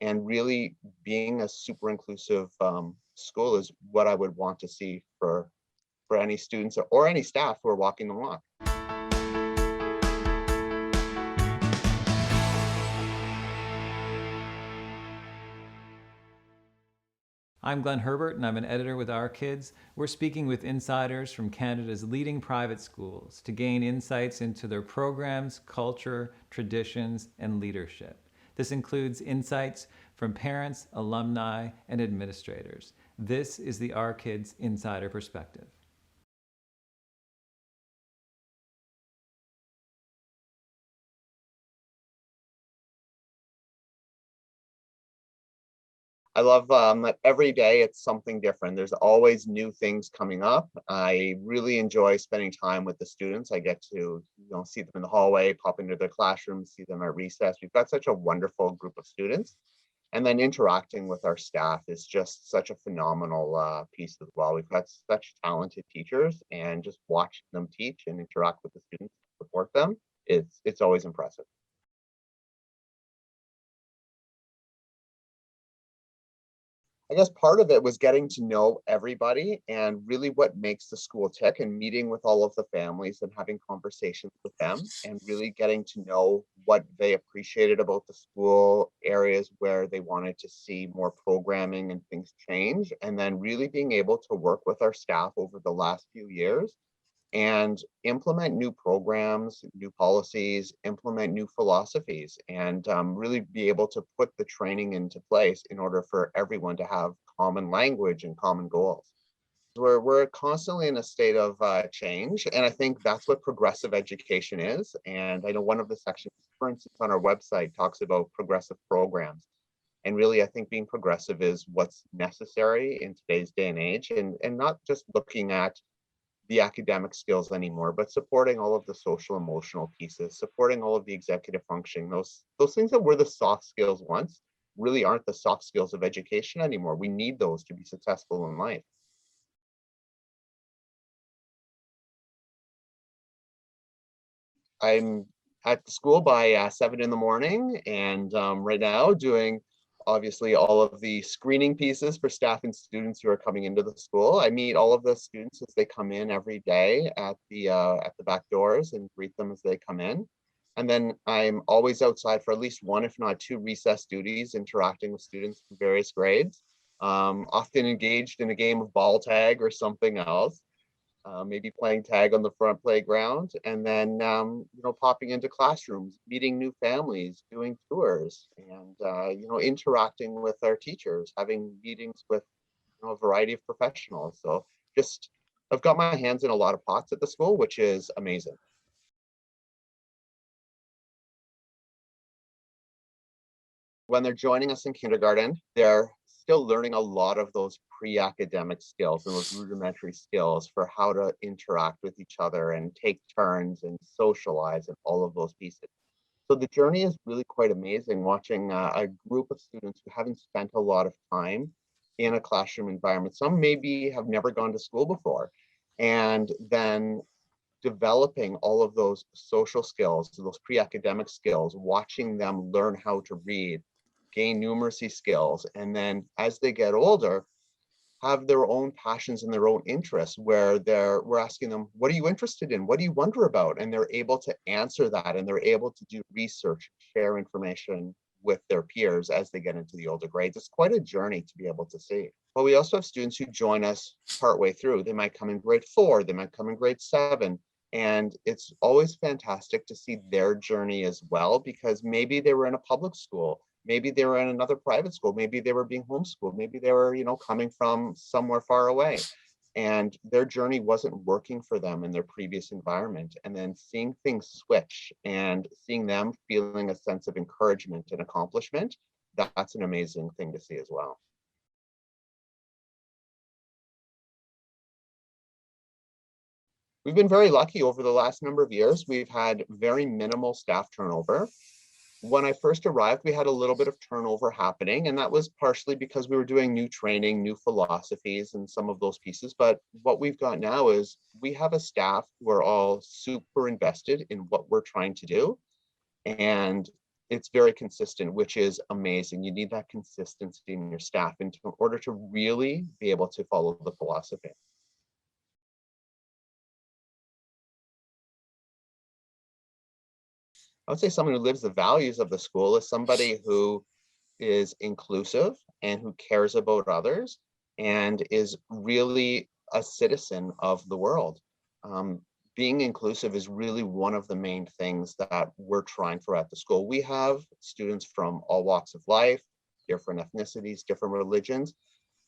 and really being a super inclusive school is what I would want to see for any students or any staff who are walking the walk. I'm Glenn Herbert, and I'm an editor with Our Kids. We're speaking with insiders from Canada's leading private schools to gain insights into their programs, culture, traditions, and leadership. This includes insights from parents, alumni, and administrators. This is the Our Kids Insider Perspective. I love that every day it's something different. There's always new things coming up. I really enjoy spending time with the students. I get to, see them in the hallway, pop into their classrooms, see them at recess. We've got such a wonderful group of students. And then interacting with our staff is just such a phenomenal piece as well. We've got such talented teachers, and just watching them teach and interact with the students, support them, it's always impressive. I guess part of it was getting to know everybody and really what makes the school tick, and meeting with all of the families and having conversations with them and really getting to know what they appreciated about the school, areas where they wanted to see more programming and things change, and then really being able to work with our staff over the last few years and implement new programs, new policies, implement new philosophies, and really be able to put the training into place in order for everyone to have common language and common goals. We're constantly in a state of change, and I think that's what progressive education is. And I know one of the sections, for instance, on our website talks about progressive programs. And really, I think being progressive is what's necessary in today's day and age, and not just looking at the academic skills anymore, but supporting all of the social emotional pieces, supporting all of the executive functioning, those things that were the soft skills once really aren't the soft skills of education anymore. We need those to be successful in life. I'm at the school by 7 in the morning, and right now doing obviously all of the screening pieces for staff and students who are coming into the school. I meet all of the students as they come in every day at the back doors and greet them as they come in. And then I'm always outside for at least one, if not two, recess duties, interacting with students from various grades, often engaged in a game of ball tag or something else. Maybe playing tag on the front playground, and then popping into classrooms, meeting new families, doing tours, and interacting with our teachers, having meetings with a variety of professionals. So just I've got my hands in a lot of pots at the school, which is amazing. When they're joining us in kindergarten, they're still learning a lot of those pre-academic skills and those rudimentary skills for how to interact with each other and take turns and socialize and all of those pieces. So the journey is really quite amazing, watching a group of students who haven't spent a lot of time in a classroom environment. Some maybe have never gone to school before, and then developing all of those social skills, those pre-academic skills, watching them learn how to read, gain numeracy skills, and then as they get older, have their own passions and their own interests, where we're asking them, what are you interested in? What do you wonder about? And they're able to answer that, and they're able to do research, share information with their peers as they get into the older grades. It's quite a journey to be able to see. But we also have students who join us partway through. They might come in grade 4, they might come in grade 7. And it's always fantastic to see their journey as well, because maybe they were in a public school, maybe they were in another private school, maybe they were being homeschooled, maybe they were, coming from somewhere far away, and their journey wasn't working for them in their previous environment. And then seeing things switch and seeing them feeling a sense of encouragement and accomplishment, that's an amazing thing to see as well. We've been very lucky over the last number of years. We've had very minimal staff turnover. When I first arrived, we had a little bit of turnover happening, and that was partially because we were doing new training, new philosophies, and some of those pieces. But what we've got now is we have a staff who are all super invested in what we're trying to do. And it's very consistent, which is amazing. You need that consistency in your staff in order to really be able to follow the philosophy. I would say someone who lives the values of the school is somebody who is inclusive and who cares about others and is really a citizen of the world. Um, Being inclusive is really one of the main things that we're trying for at the school. We have students from all walks of life, different ethnicities, different religions,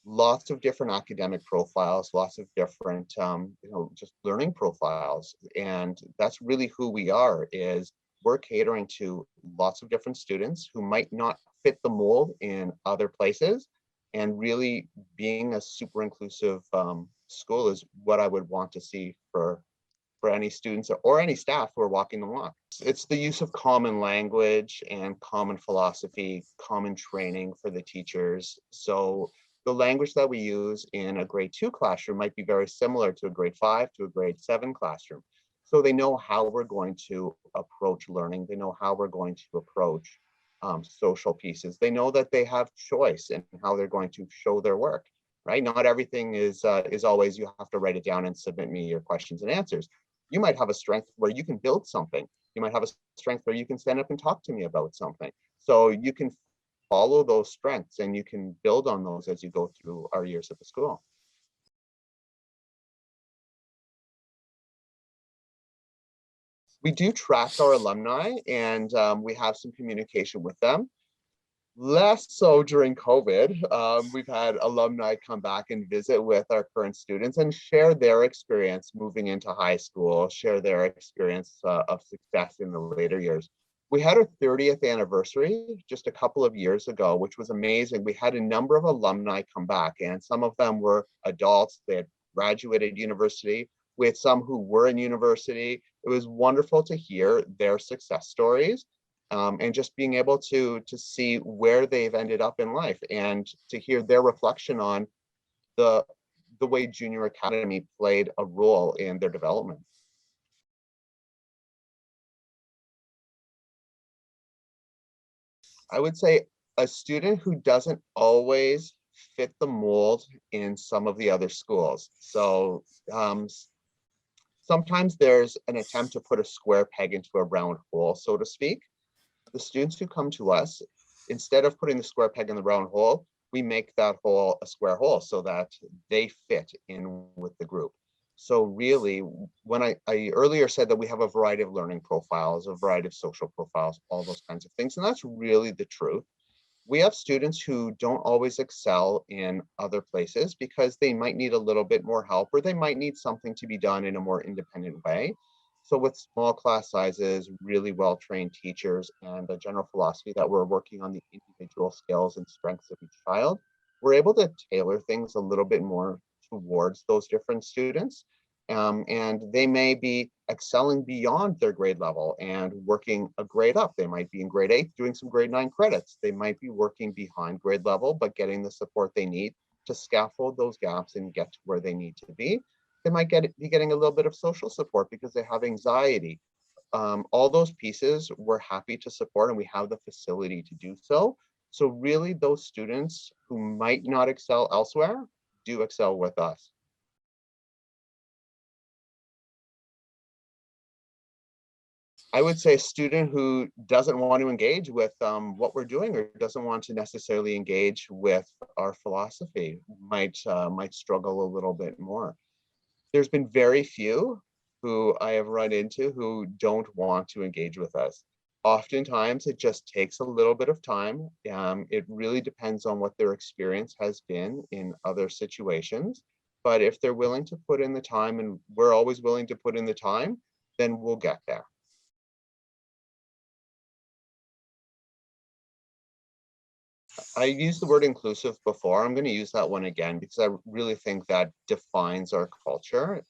lots of different academic profiles, lots of different, just learning profiles. And that's really who we are, is we're catering to lots of different students who might not fit the mold in other places. And really being a super inclusive school is what I would want to see for any students or any staff who are walking the walk. It's the use of common language and common philosophy, common training for the teachers. So the language that we use in a grade 2 classroom might be very similar to a grade 5 to a grade 7 classroom. So they know how we're going to approach learning. They know how we're going to approach social pieces. They know that they have choice in how they're going to show their work, right? Not everything is always you have to write it down and submit me your questions and answers. You might have a strength where you can build something. You might have a strength where you can stand up and talk to me about something. So you can follow those strengths and you can build on those as you go through our years at the school. We do track our alumni and we have some communication with them. Less so during COVID. We've had alumni come back and visit with our current students and share their experience moving into high school, share their experience of success in the later years. We had our 30th anniversary just a couple of years ago, which was amazing. We had a number of alumni come back, and some of them were adults. They had graduated university. We had some who were in university. It was wonderful to hear their success stories and just being able to see where they've ended up in life and to hear their reflection on the the way junior academy played a role in their development. I would say a student who doesn't always fit the mold in some of the other schools. So sometimes there's an attempt to put a square peg into a round hole, so to speak. The students who come to us, instead of putting the square peg in the round hole, we make that hole a square hole so that they fit in with the group. So really, when I earlier said that we have a variety of learning profiles, a variety of social profiles, all those kinds of things, and that's really the truth. We have students who don't always excel in other places because they might need a little bit more help or they might need something to be done in a more independent way. So with small class sizes, really well-trained teachers, and a general philosophy that we're working on the individual skills and strengths of each child, we're able to tailor things a little bit more towards those different students. And they may be excelling beyond their grade level and working a grade up. They might be in grade 8 doing some grade 9 credits. They might be working behind grade level, but getting the support they need to scaffold those gaps and get to where they need to be. They might be getting a little bit of social support because they have anxiety. All those pieces we're happy to support and we have the facility to do so. So really those students who might not excel elsewhere do excel with us. I would say a student who doesn't want to engage with what we're doing or doesn't want to necessarily engage with our philosophy might struggle a little bit more. There's been very few who I have run into who don't want to engage with us. Oftentimes, it just takes a little bit of time. It really depends on what their experience has been in other situations. But if they're willing to put in the time, and we're always willing to put in the time, then we'll get there. I used the word inclusive before. I'm going to use that one again because I really think that defines our culture.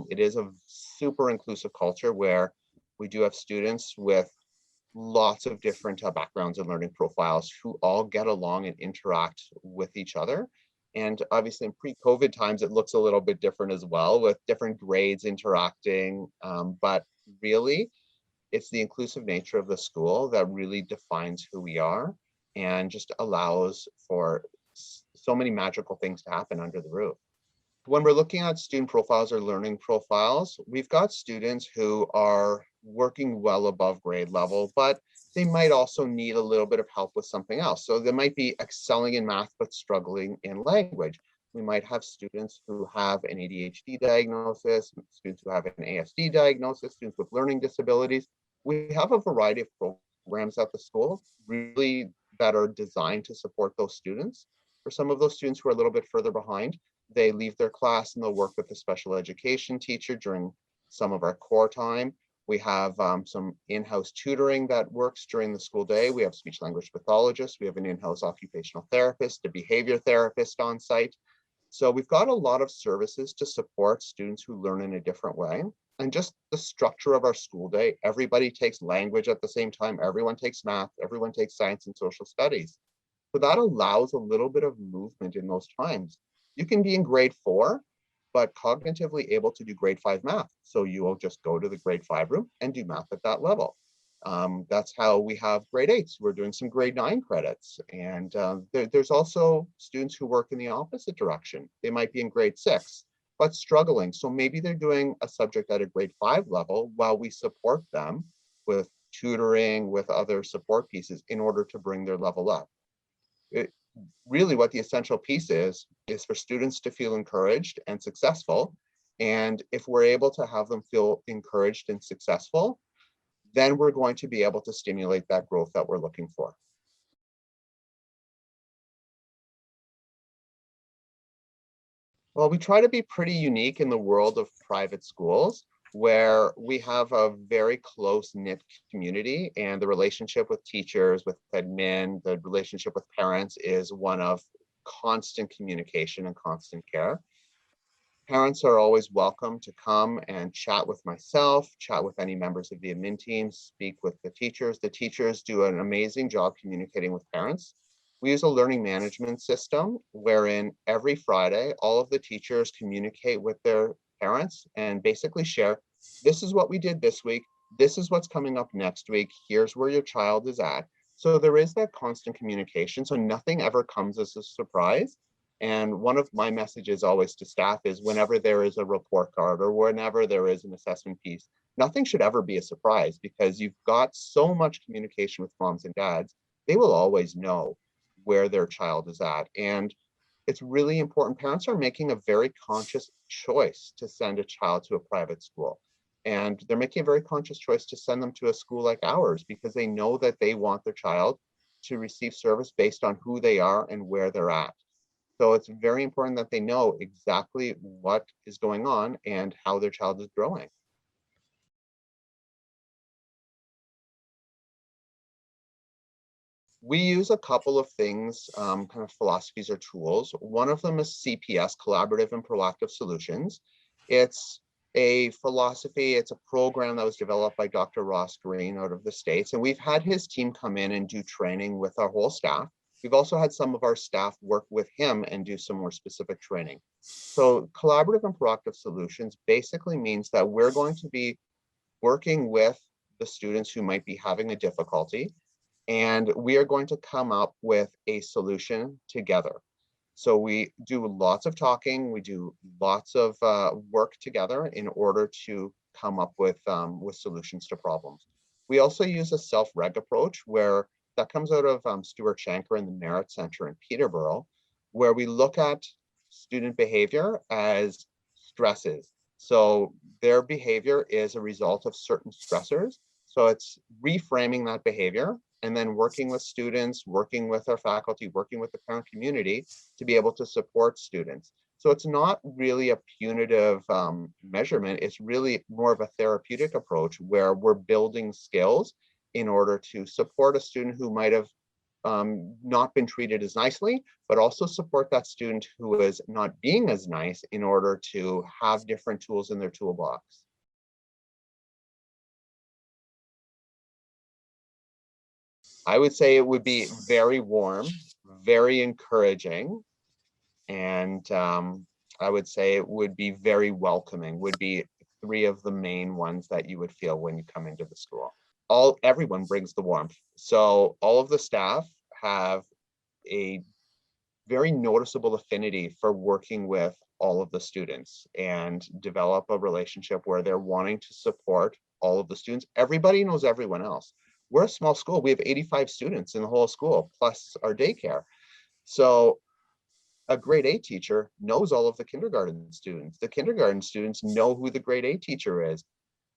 It is a super inclusive culture where we do have students with lots of different backgrounds and learning profiles who all get along and interact with each other. And obviously in pre-COVID times, it looks a little bit different as well with different grades interacting. But really, it's the inclusive nature of the school that really defines who we are and just allows for so many magical things to happen under the roof. When we're looking at student profiles or learning profiles, we've got students who are working well above grade level, but they might also need a little bit of help with something else. So they might be excelling in math, but struggling in language. We might have students who have an ADHD diagnosis, students who have an ASD diagnosis, students with learning disabilities. We have a variety of programs at the school really that are designed to support those students. For some of those students who are a little bit further behind, they leave their class and they'll work with the special education teacher during some of our core time. We have some in-house tutoring that works during the school day. We have speech language pathologists. We have an in-house occupational therapist, a behavior therapist on site. So we've got a lot of services to support students who learn in a different way. And just the structure of our school day, everybody takes language at the same time. Everyone takes math, everyone takes science and social studies. So that allows a little bit of movement in those times. You can be in grade 4, but cognitively able to do grade 5 math. So you will just go to the grade 5 room and do math at that level. That's how we have grade 8s. We're doing some grade 9 credits. And there's also students who work in the opposite direction. They might be in grade 6, but struggling. So maybe they're doing a subject at a grade 5 level while we support them with tutoring, with other support pieces in order to bring their level up. Really what the essential piece is for students to feel encouraged and successful. And if we're able to have them feel encouraged and successful, then we're going to be able to stimulate that growth that we're looking for. Well, we try to be pretty unique in the world of private schools, where we have a very close-knit community, and the relationship with teachers, with admin, the relationship with parents is one of constant communication and constant care. Parents are always welcome to come and chat with myself, chat with any members of the admin team, speak with the teachers. The teachers do an amazing job communicating with parents. We use a learning management system wherein every Friday, all of the teachers communicate with their parents and basically share, this is what we did this week, this is what's coming up next week, here's where your child is at. So there is that constant communication, so nothing ever comes as a surprise. And one of my messages always to staff is whenever there is a report card or whenever there is an assessment piece, nothing should ever be a surprise because you've got so much communication with moms and dads. They will always know where their child is at. And it's really important. Parents are making a very conscious choice to send a child to a private school. And they're making a very conscious choice to send them to a school like ours because they know that they want their child to receive service based on who they are and where they're at. So it's very important that they know exactly what is going on and how their child is growing. We use a couple of things, kind of philosophies or tools. One of them is CPS, Collaborative and Proactive Solutions. It's a philosophy, it's a program that was developed by Dr. Ross Green out of the States. And we've had his team come in and do training with our whole staff. We've also had some of our staff work with him and do some more specific training. So collaborative and proactive solutions basically means that we're going to be working with the students who might be having a difficulty, and we are going to come up with a solution together. So we do lots of talking, we do lots of work together in order to come up with solutions to problems. We also use a self-reg approach where that comes out of Stuart Shanker and the Merit Center in Peterborough, where we look at student behavior as stresses. So their behavior is a result of certain stressors. So it's reframing that behavior and then working with students, working with our faculty, working with the parent community to be able to support students. So it's not really a punitive measurement. It's really more of a therapeutic approach where we're building skills in order to support a student who might have not been treated as nicely, but also support that student who is not being as nice in order to have different tools in their toolbox. I would say it would be very warm, very encouraging, and I would say it would be very welcoming, would be three of the main ones that you would feel when you come into the school. everyone brings the warmth. So all of the staff have a very noticeable affinity for working with all of the students and develop a relationship where they're wanting to support all of the students. Everybody knows everyone else. We're a small school. We have 85 students in the whole school, plus our daycare. So a grade A teacher knows all of the kindergarten students. The kindergarten students know who the grade A teacher is.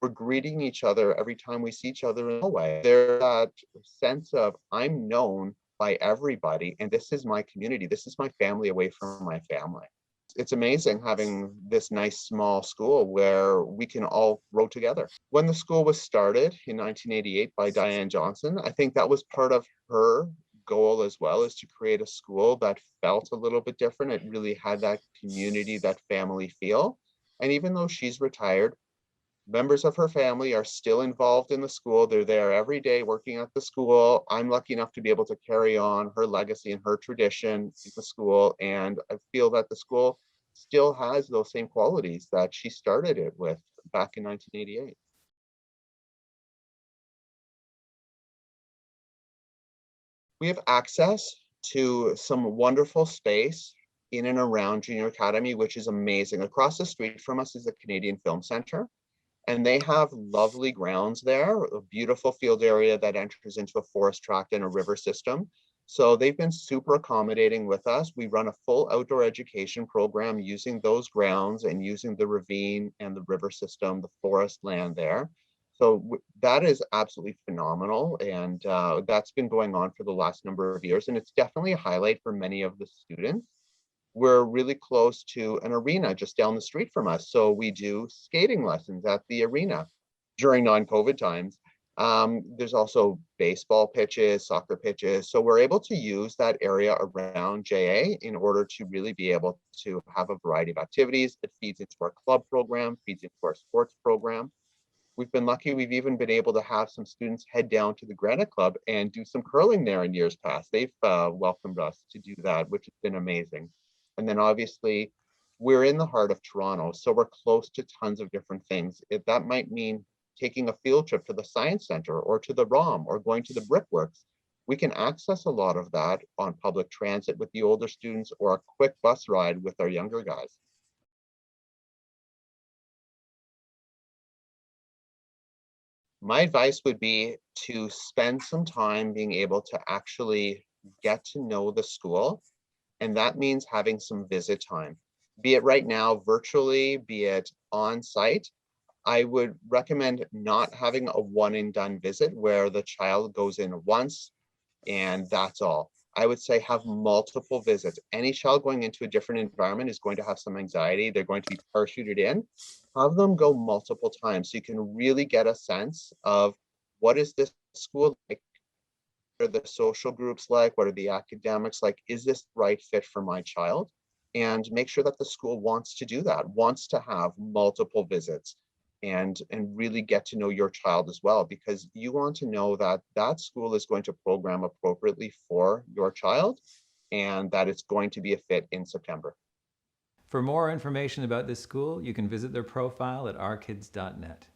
We're greeting each other every time we see each other in a way. There's that sense of I'm known by everybody, and this is my community. This is my family away from my family. It's amazing having this nice small school where we can all grow together. When the school was started in 1988 by Diane Johnson, I think that was part of her goal as well, is to create a school that felt a little bit different. It really had that community, that family feel. And even though she's retired, members of her family are still involved in the school. They're there every day working at the school. I'm lucky enough to be able to carry on her legacy and her tradition in the school. And I feel that the school still has those same qualities that she started it with back in 1988. We have access to some wonderful space in and around Junior Academy, which is amazing. Across the street from us is the Canadian Film Center. And they have lovely grounds there, a beautiful field area that enters into a forest tract and a river system. So they've been super accommodating with us. We run a full outdoor education program using those grounds and using the ravine and the river system, the forest land there. So that is absolutely phenomenal. And that's been going on for the last number of years. And it's definitely a highlight for many of the students. We're really close to an arena just down the street from us. So we do skating lessons at the arena during non-COVID times. There's also baseball pitches, soccer pitches. So we're able to use that area around JA in order to really be able to have a variety of activities. It feeds into our club program, feeds into our sports program. We've been lucky. We've even been able to have some students head down to the Granite Club and do some curling there in years past. They've welcomed us to do that, which has been amazing. And then obviously we're in the heart of Toronto, so we're close to tons of different things. That might mean taking a field trip to the Science Center or to the ROM or going to the Brickworks. We can access a lot of that on public transit with the older students or a quick bus ride with our younger guys. My advice would be to spend some time being able to actually get to know the school. And that means having some visit time, be it right now virtually, be it on site. I would recommend not having a one and done visit where the child goes in once and that's all. I would say have multiple visits. Any child going into a different environment is going to have some anxiety. They're going to be parachuted in. Have them go multiple times so you can really get a sense of what is this school like? What are the social groups like? What are the academics like? Is this the right fit for my child? And make sure that the school wants to do that, wants to have multiple visits and really get to know your child as well, because you want to know that that school is going to program appropriately for your child and that it's going to be a fit in September. For more information about this school, you can visit their profile at ourkids.net.